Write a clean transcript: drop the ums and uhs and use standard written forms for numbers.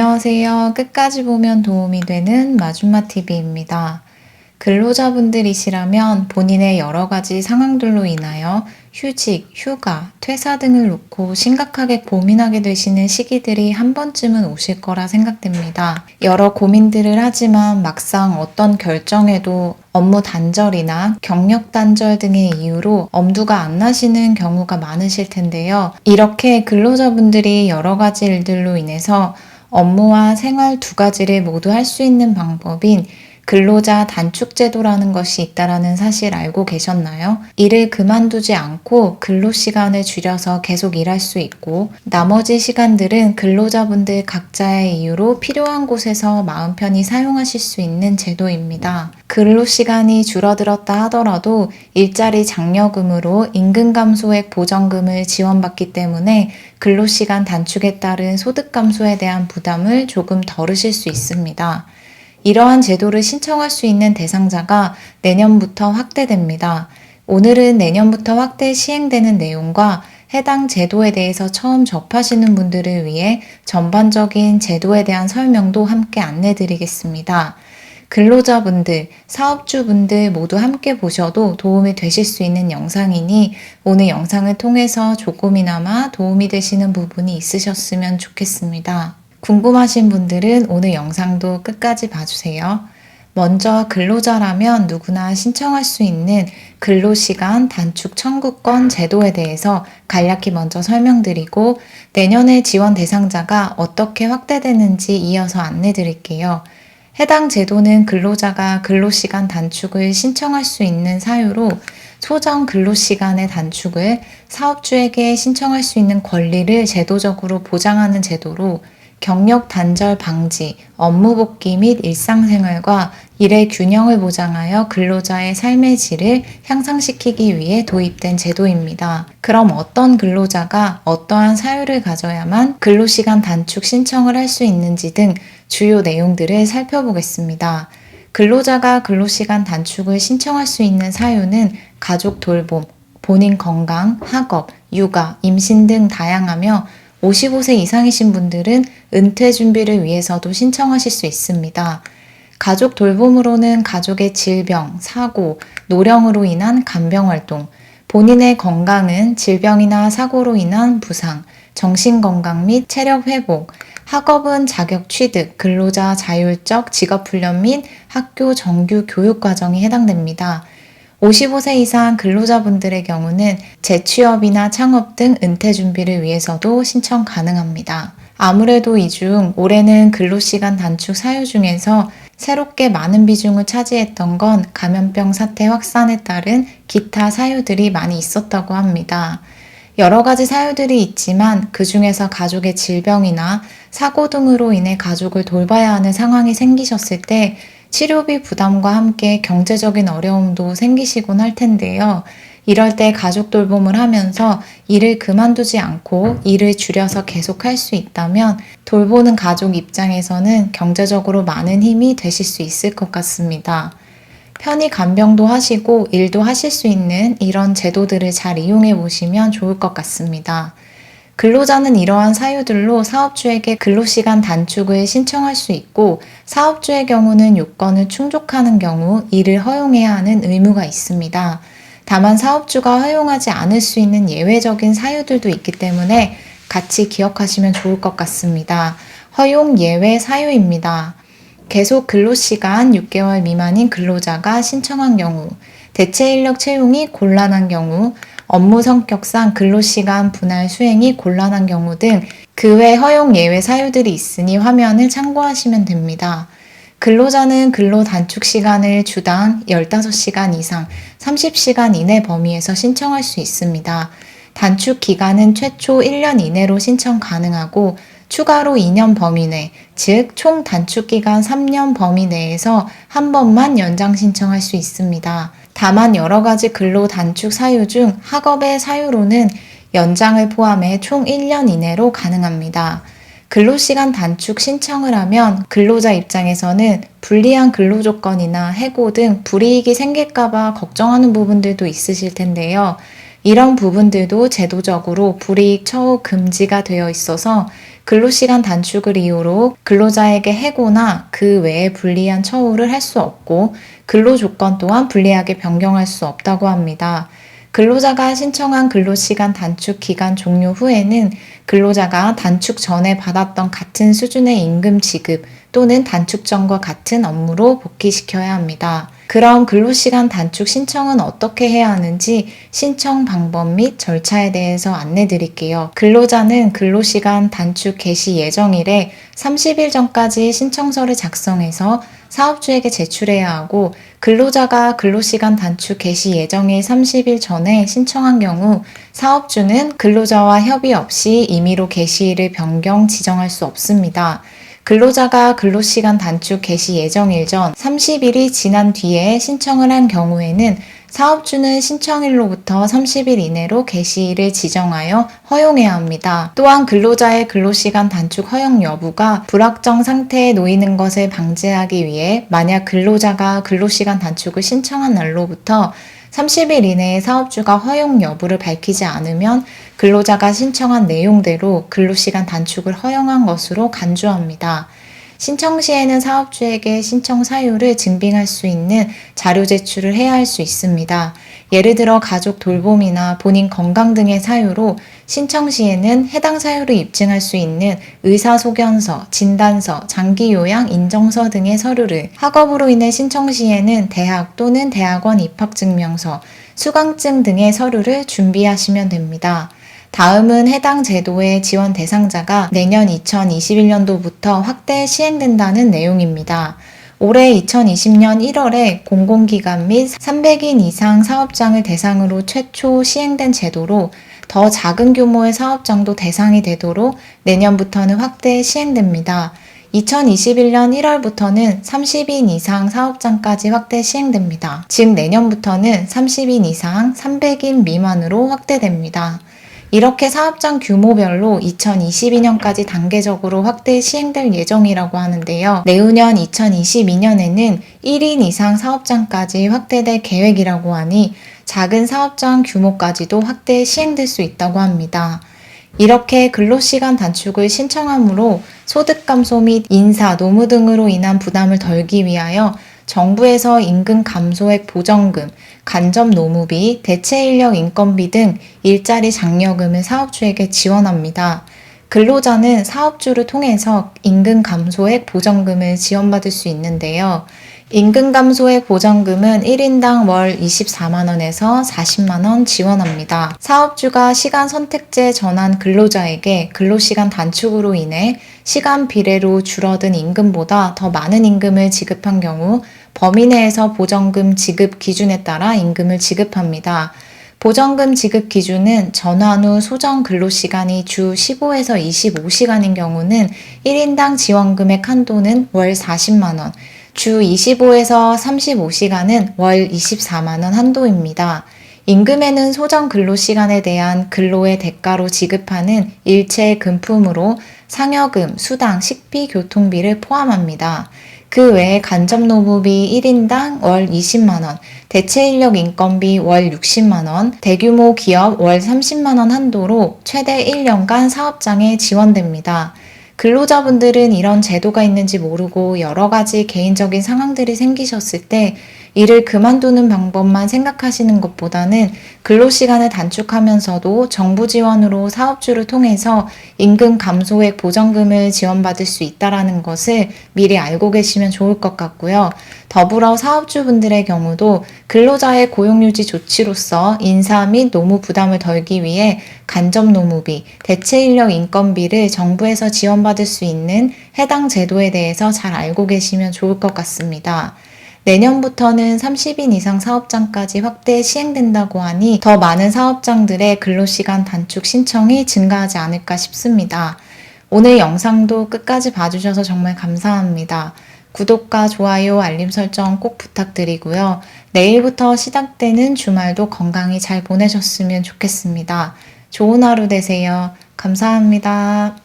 안녕하세요. 끝까지 보면 도움이 되는 마줌마TV입니다. 근로자분들이시라면 본인의 여러 가지 상황들로 인하여 휴직, 휴가, 퇴사 등을 놓고 심각하게 고민하게 되시는 시기들이 한 번쯤은 오실 거라 생각됩니다. 여러 고민들을 하지만 막상 어떤 결정에도 업무 단절이나 경력 단절 등의 이유로 엄두가 안 나시는 경우가 많으실 텐데요. 이렇게 근로자분들이 여러 가지 일들로 인해서 업무와 생활 두 가지를 모두 할 수 있는 방법인 근로자 단축제도라는 것이 있다는 사실 알고 계셨나요? 일을 그만두지 않고 근로시간을 줄여서 계속 일할 수 있고 나머지 시간들은 근로자분들 각자의 이유로 필요한 곳에서 마음 편히 사용하실 수 있는 제도입니다. 근로시간이 줄어들었다 하더라도 일자리 장려금으로 임금 감소액 보전금을 지원받기 때문에 근로시간 단축에 따른 소득 감소에 대한 부담을 조금 덜으실 수 있습니다. 이러한 제도를 신청할 수 있는 대상자가 내년부터 확대됩니다. 오늘은 내년부터 확대 시행되는 내용과 해당 제도에 대해서 처음 접하시는 분들을 위해 전반적인 제도에 대한 설명도 함께 안내드리겠습니다. 근로자분들, 사업주분들 모두 함께 보셔도 도움이 되실 수 있는 영상이니 오늘 영상을 통해서 조금이나마 도움이 되시는 부분이 있으셨으면 좋겠습니다. 궁금하신 분들은 오늘 영상도 끝까지 봐주세요. 먼저 근로자라면 누구나 신청할 수 있는 근로시간 단축 청구권 제도에 대해서 간략히 먼저 설명드리고 내년에 지원 대상자가 어떻게 확대되는지 이어서 안내드릴게요. 해당 제도는 근로자가 근로시간 단축을 신청할 수 있는 사유로 소정 근로시간의 단축을 사업주에게 신청할 수 있는 권리를 제도적으로 보장하는 제도로 경력 단절 방지, 업무 복귀 및 일상생활과 일의 균형을 보장하여 근로자의 삶의 질을 향상시키기 위해 도입된 제도입니다. 그럼 어떤 근로자가 어떠한 사유를 가져야만 근로시간 단축 신청을 할 수 있는지 등 주요 내용들을 살펴보겠습니다. 근로자가 근로시간 단축을 신청할 수 있는 사유는 가족 돌봄, 본인 건강, 학업, 육아, 임신 등 다양하며 55세 이상이신 분들은 은퇴 준비를 위해서도 신청하실 수 있습니다. 가족 돌봄으로는 가족의 질병, 사고, 노령으로 인한 간병활동, 본인의 건강은 질병이나 사고로 인한 부상, 정신건강 및 체력 회복, 학업은 자격 취득, 근로자 자율적 직업훈련 및 학교 정규 교육과정이 해당됩니다. 55세 이상 근로자분들의 경우는 재취업이나 창업 등 은퇴 준비를 위해서도 신청 가능합니다. 아무래도 이 중 올해는 근로시간 단축 사유 중에서 새롭게 많은 비중을 차지했던 건 감염병 사태 확산에 따른 기타 사유들이 많이 있었다고 합니다. 여러 가지 사유들이 있지만 그 중에서 가족의 질병이나 사고 등으로 인해 가족을 돌봐야 하는 상황이 생기셨을 때 치료비 부담과 함께 경제적인 어려움도 생기시곤 할 텐데요. 이럴 때 가족 돌봄을 하면서 일을 그만두지 않고 일을 줄여서 계속 할 수 있다면 돌보는 가족 입장에서는 경제적으로 많은 힘이 되실 수 있을 것 같습니다. 편히 간병도 하시고 일도 하실 수 있는 이런 제도들을 잘 이용해 보시면 좋을 것 같습니다. 근로자는 이러한 사유들로 사업주에게 근로시간 단축을 신청할 수 있고 사업주의 경우는 요건을 충족하는 경우 이를 허용해야 하는 의무가 있습니다. 다만 사업주가 허용하지 않을 수 있는 예외적인 사유들도 있기 때문에 같이 기억하시면 좋을 것 같습니다. 허용 예외 사유입니다. 계속 근로시간 6개월 미만인 근로자가 신청한 경우, 대체 인력 채용이 곤란한 경우, 업무 성격상 근로시간 분할 수행이 곤란한 경우 등 그 외 허용 예외 사유들이 있으니 화면을 참고하시면 됩니다. 근로자는 근로 단축 시간을 주당 15시간 이상 30시간 이내 범위에서 신청할 수 있습니다. 단축 기간은 최초 1년 이내로 신청 가능하고 추가로 2년 범위 내, 즉 총 단축 기간 3년 범위 내에서 한 번만 연장 신청할 수 있습니다. 다만 여러 가지 근로 단축 사유 중 학업의 사유로는 연장을 포함해 총 1년 이내로 가능합니다. 근로시간 단축 신청을 하면 근로자 입장에서는 불리한 근로조건이나 해고 등 불이익이 생길까봐 걱정하는 부분들도 있으실 텐데요. 이런 부분들도 제도적으로 불이익 처우 금지가 되어 있어서 근로시간 단축을 이유로 근로자에게 해고나 그 외에 불리한 처우를 할 수 없고 근로조건 또한 불리하게 변경할 수 없다고 합니다. 근로자가 신청한 근로시간 단축 기간 종료 후에는 근로자가 단축 전에 받았던 같은 수준의 임금 지급 또는 단축 전과 같은 업무로 복귀시켜야 합니다. 그럼 근로시간 단축 신청은 어떻게 해야 하는지 신청 방법 및 절차에 대해서 안내 드릴게요. 근로자는 근로시간 단축 개시 예정일에 30일 전까지 신청서를 작성해서 사업주에게 제출해야 하고, 근로자가 근로시간 단축 개시 예정일 30일 전에 신청한 경우 사업주는 근로자와 협의 없이 임의로 개시일을 변경 지정할 수 없습니다. 근로자가 근로시간 단축 개시 예정일 전 30일이 지난 뒤에 신청을 한 경우에는 사업주는 신청일로부터 30일 이내로 개시일을 지정하여 허용해야 합니다. 또한 근로자의 근로시간 단축 허용 여부가 불확정 상태에 놓이는 것을 방지하기 위해 만약 근로자가 근로시간 단축을 신청한 날로부터 30일 이내에 사업주가 허용 여부를 밝히지 않으면 근로자가 신청한 내용대로 근로시간 단축을 허용한 것으로 간주합니다. 신청 시에는 사업주에게 신청 사유를 증빙할 수 있는 자료 제출을 해야 할 수 있습니다. 예를 들어 가족 돌봄이나 본인 건강 등의 사유로 신청 시에는 해당 사유를 입증할 수 있는 의사소견서, 진단서, 장기요양 인정서 등의 서류를, 학업으로 인해 신청 시에는 대학 또는 대학원 입학증명서, 수강증 등의 서류를 준비하시면 됩니다. 다음은 해당 제도의 지원 대상자가 내년 2021년도부터 확대 시행된다는 내용입니다. 올해 2020년 1월에 공공기관 및 300인 이상 사업장을 대상으로 최초 시행된 제도로 더 작은 규모의 사업장도 대상이 되도록 내년부터는 확대 시행됩니다. 2021년 1월부터는 30인 이상 사업장까지 확대 시행됩니다. 즉 내년부터는 30인 이상 300인 미만으로 확대됩니다. 이렇게 사업장 규모별로 2022년까지 단계적으로 확대 시행될 예정이라고 하는데요. 내후년 2022년에는 1인 이상 사업장까지 확대될 계획이라고 하니 작은 사업장 규모까지도 확대 시행될 수 있다고 합니다. 이렇게 근로시간 단축을 신청함으로 소득 감소 및 인사, 노무 등으로 인한 부담을 덜기 위하여 정부에서 임금 감소액 보전금, 간접 노무비, 대체 인력 인건비 등 일자리 장려금을 사업주에게 지원합니다. 근로자는 사업주를 통해서 임금 감소액 보전금을 지원받을 수 있는데요. 임금 감소액 보전금은 1인당 월 24만원에서 40만원 지원합니다. 사업주가 시간 선택제 전환 근로자에게 근로시간 단축으로 인해 시간 비례로 줄어든 임금보다 더 많은 임금을 지급한 경우 범위 내에서 보전금 지급 기준에 따라 임금을 지급합니다. 보전금 지급 기준은 전환 후 소정 근로시간이 주 15에서 25시간인 경우는 1인당 지원금액 한도는 월 40만원, 주 25에서 35시간은 월 24만원 한도입니다. 임금에는 소정 근로시간에 대한 근로의 대가로 지급하는 일체 금품으로 상여금, 수당, 식비, 교통비를 포함합니다. 그 외에 간접노무비 1인당 월 20만원, 대체인력 인건비 월 60만원, 대규모 기업 월 30만원 한도로 최대 1년간 사업장에 지원됩니다. 근로자분들은 이런 제도가 있는지 모르고 여러 가지 개인적인 상황들이 생기셨을 때 일을 그만두는 방법만 생각하시는 것보다는 근로시간을 단축하면서도 정부 지원으로 사업주를 통해서 임금 감소액 보전금을 지원받을 수 있다는 것을 미리 알고 계시면 좋을 것 같고요. 더불어 사업주분들의 경우도 근로자의 고용유지 조치로서 인사 및 노무 부담을 덜기 위해 간접노무비, 대체인력 인건비를 정부에서 지원받을 수 있는 해당 제도에 대해서 잘 알고 계시면 좋을 것 같습니다. 내년부터는 30인 이상 사업장까지 확대 시행된다고 하니 더 많은 사업장들의 근로시간 단축 신청이 증가하지 않을까 싶습니다. 오늘 영상도 끝까지 봐주셔서 정말 감사합니다. 구독과 좋아요, 알림 설정 꼭 부탁드리고요. 내일부터 시작되는 주말도 건강히 잘 보내셨으면 좋겠습니다. 좋은 하루 되세요. 감사합니다.